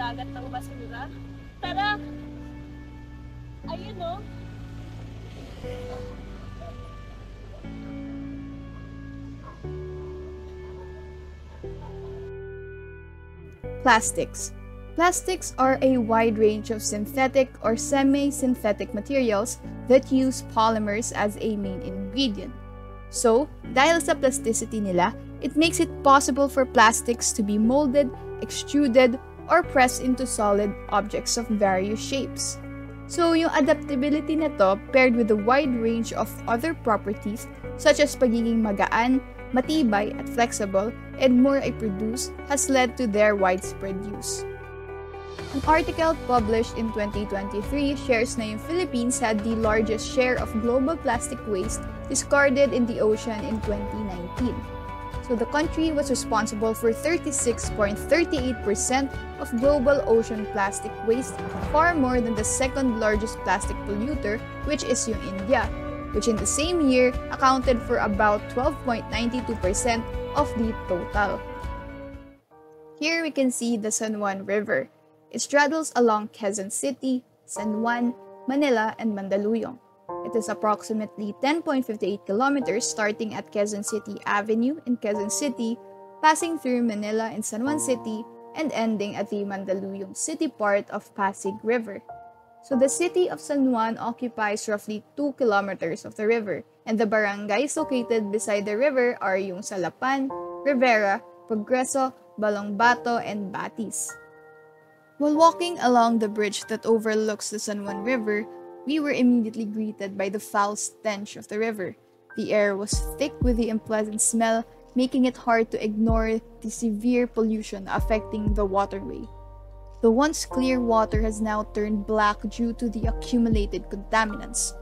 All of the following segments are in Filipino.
dagat ng basura. Tara! Ayun o. Plastics. Plastics are a wide range of synthetic or semi-synthetic materials that use polymers as a main ingredient. So, dahil sa plasticity nila, it makes it possible for plastics to be molded, extruded, or pressed into solid objects of various shapes. So, yung adaptability nito paired with a wide range of other properties such as pagiging magaan, matibay at flexible, and more I produce has led to their widespread use. An article published in 2023 shares na yung Philippines had the largest share of global plastic waste discarded in the ocean in 2019. So the country was responsible for 36.38% of global ocean plastic waste, far more than the second largest plastic polluter, which is yung India, which in the same year accounted for about 12.92% of the total. Here we can see the San Juan River. It straddles along Quezon City, San Juan, Manila, and Mandaluyong. It is approximately 10.58 kilometers starting at Quezon City Avenue in Quezon City, passing through Manila and San Juan City, and ending at the Mandaluyong city part of Pasig River. So the city of San Juan occupies roughly 2 kilometers of the river, and the barangays located beside the river are yung Salapan, Rivera, Progreso, Balongbato, and Batis. While walking along the bridge that overlooks the San Juan River, we were immediately greeted by the foul stench of the river. The air was thick with the unpleasant smell, making it hard to ignore the severe pollution affecting the waterway. The once clear water has now turned black due to the accumulated contaminants.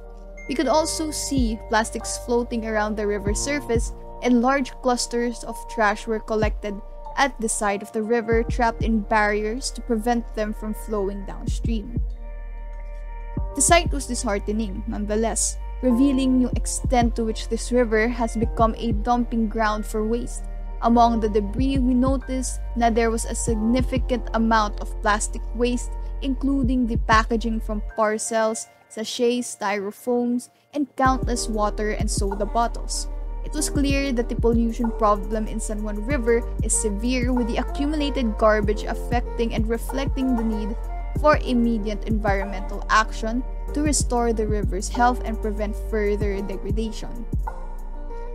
We could also see plastics floating around the river surface, and large clusters of trash were collected at the side of the river, trapped in barriers to prevent them from flowing downstream. The sight was disheartening, nonetheless, revealing the extent to which this river has become a dumping ground for waste. Among the debris, we noticed that there was a significant amount of plastic waste, including the packaging from parcels, sachets, styrofoams, and countless water and soda bottles. It was clear that the pollution problem in San Juan River is severe, with the accumulated garbage affecting and reflecting the need for immediate environmental action to restore the river's health and prevent further degradation.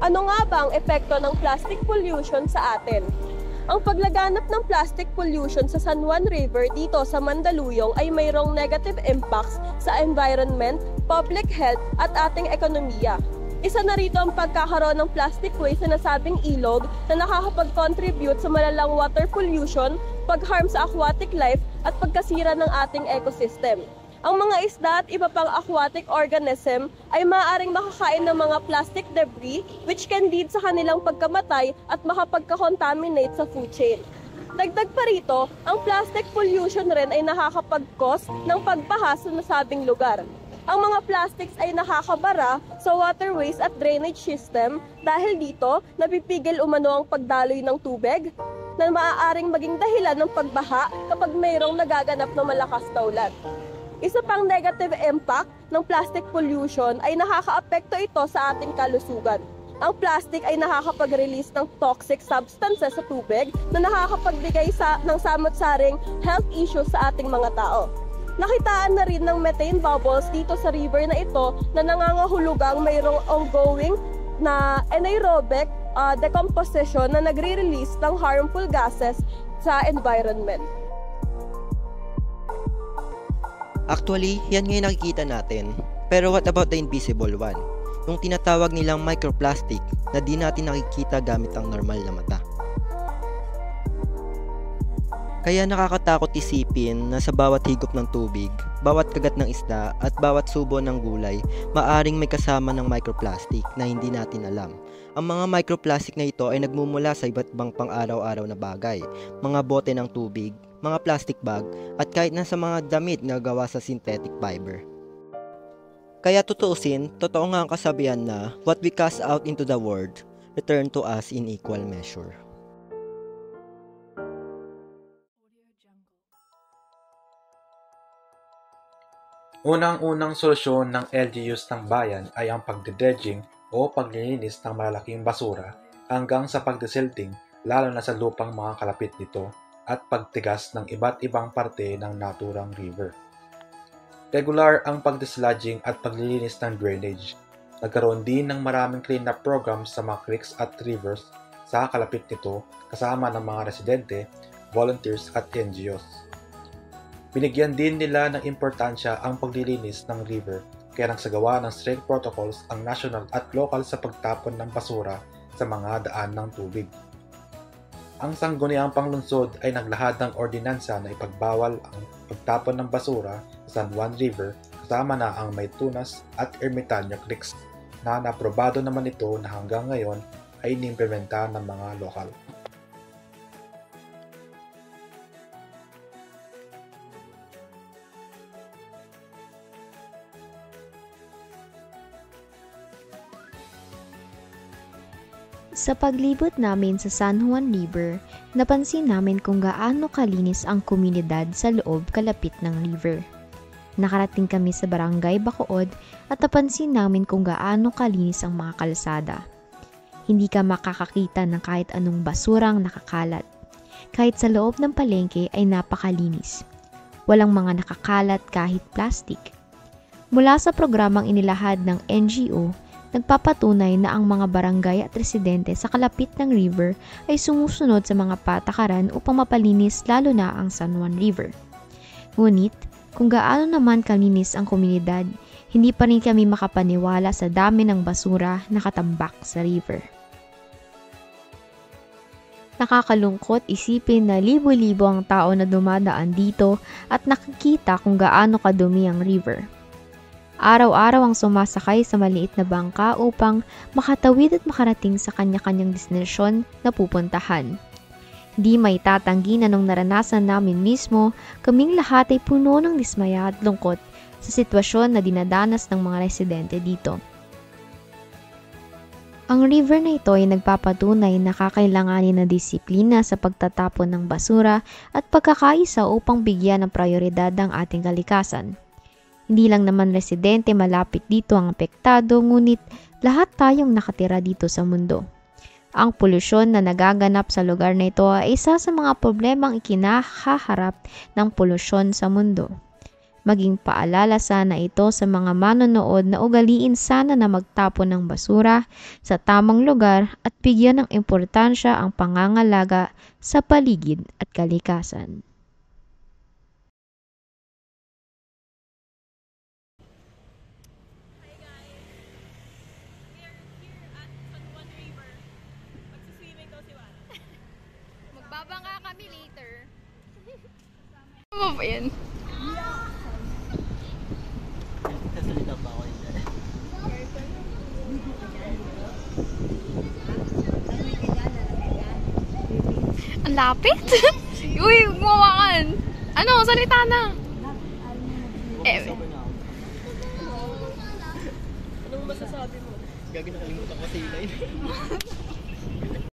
Ano nga ba ang epekto ng plastic pollution sa atin? Ang paglaganap ng plastic pollution sa San Juan River dito sa Mandaluyong ay mayroong negative impacts sa environment, public health at ating ekonomiya. Isa na rito ang pagkakaroon ng plastic waste sa nasabing ilog na nakakapag-contribute sa malalang water pollution, pag-harm sa aquatic life at pagkasira ng ating ecosystem. Ang mga isda at iba pang aquatic organism ay maaaring makakain ng mga plastic debris which can lead sa kanilang pagkamatay at makapagka-contaminate sa food chain. Dagdag pa rito, ang plastic pollution rin ay nakakapag-cause ng pagbaha sa nasabing lugar. Ang mga plastics ay nakakabara sa waterways at drainage system dahil dito napipigil umano ang pagdaloy ng tubig na maaaring maging dahilan ng pagbaha kapag mayroong nagaganap na malakas na ulan. Isa pang negative impact ng plastic pollution ay nakakaapekto ito sa ating kalusugan. Ang plastic ay nakakapag-release ng toxic substances sa tubig na nakakapagbigay ng samot-saring health issues sa ating mga tao. Nakitaan na rin ng methane bubbles dito sa river na ito na nangangahulugang mayroong ongoing na anaerobic decomposition na nagre-release ng harmful gases sa environment. Actually, yan ngayon nakikita natin. Pero what about the invisible one? Yung tinatawag nilang microplastic na di natin nakikita gamit ang normal na mata. Kaya nakakatakot isipin na sa bawat higop ng tubig, bawat kagat ng isda at bawat subo ng gulay, maaring may kasama ng microplastic na hindi natin alam. Ang mga microplastic na ito ay nagmumula sa iba't ibang pang-araw-araw na bagay, mga bote ng tubig, mga plastic bag, at kahit na sa mga damit na gawa sa synthetic fiber. Kaya tutuusin, totoo nga ang kasabihan na what we cast out into the world, return to us in equal measure. Unang-unang solusyon ng LGUs ng bayan ay ang pagdedredging o paglilinis ng malalaking basura hanggang sa pagdesilting lalo na sa lupang mga kalapit nito at pagtigas ng iba't ibang parte ng naturang river. Regular ang pagdesludging at paglilinis ng drainage. Nagkaroon din ng maraming cleanup programs sa mga creeks at rivers sa kalapit nito kasama ng mga residente, volunteers at NGOs. Binigyan din nila ng importansya ang paglilinis ng river kaya nagsagawa ng strict protocols ang national at local sa pagtapon ng basura sa mga daan ng tubig. Ang sangguniang panglungsod ay naglahad ng ordinansa na ipagbawal ang pagtapon ng basura sa San Juan River kasama na ang Maytunas at Ermitaño Creeks na naprobado naman ito na hanggang ngayon ay inimplementa ng mga lokal. Sa paglibot namin sa San Juan River, napansin namin kung gaano kalinis ang komunidad sa loob kalapit ng river. Nakarating kami sa barangay Bacood at napansin namin kung gaano kalinis ang mga kalsada. Hindi ka makakakita ng kahit anong basurang nakakalat. Kahit sa loob ng palengke ay napakalinis. Walang mga nakakalat kahit plastic. Mula sa programang inilahad ng NGO, nagpapatunay na ang mga barangay at residente sa kalapit ng river ay sumusunod sa mga patakaran upang mapalinis lalo na ang San Juan River. Ngunit, kung gaano naman kalinis ang komunidad, hindi pa rin kami makapaniwala sa dami ng basura na katambak sa river. Nakakalungkot isipin na libo-libo ang tao na dumadaan dito at nakikita kung gaano kadumi ang river. Araw-araw ang sumasakay sa maliit na bangka upang makatawid at makarating sa kanya-kanyang destinasyon na pupuntahan. Di may tatanggi na nung naranasan namin mismo, kaming lahat ay puno ng dismaya at lungkot sa sitwasyon na dinadanas ng mga residente dito. Ang river na ito ay nagpapatunay na kakailanganin ng disiplina sa pagtatapon ng basura at pagkakaisa upang bigyan ng prioridad ang ating kalikasan. Hindi lang naman residente malapit dito ang apektado, ngunit lahat tayong nakatira dito sa mundo. Ang polusyon na nagaganap sa lugar na ito ay isa sa mga problemang ikinahaharap ng polusyon sa mundo. Maging paalala sana ito sa mga manonood na ugaliin sana na magtapon ng basura sa tamang lugar at bigyan ng importansya ang pangangalaga sa paligid at kalikasan. Magbabangka kami later. Ano ba yan? Kasalita pa ako hindi. Ang lapit? Uy, gumawakan. Ano? Salita na. Anong masasabi mo? Gagawin nakalimutan ko sa ilay.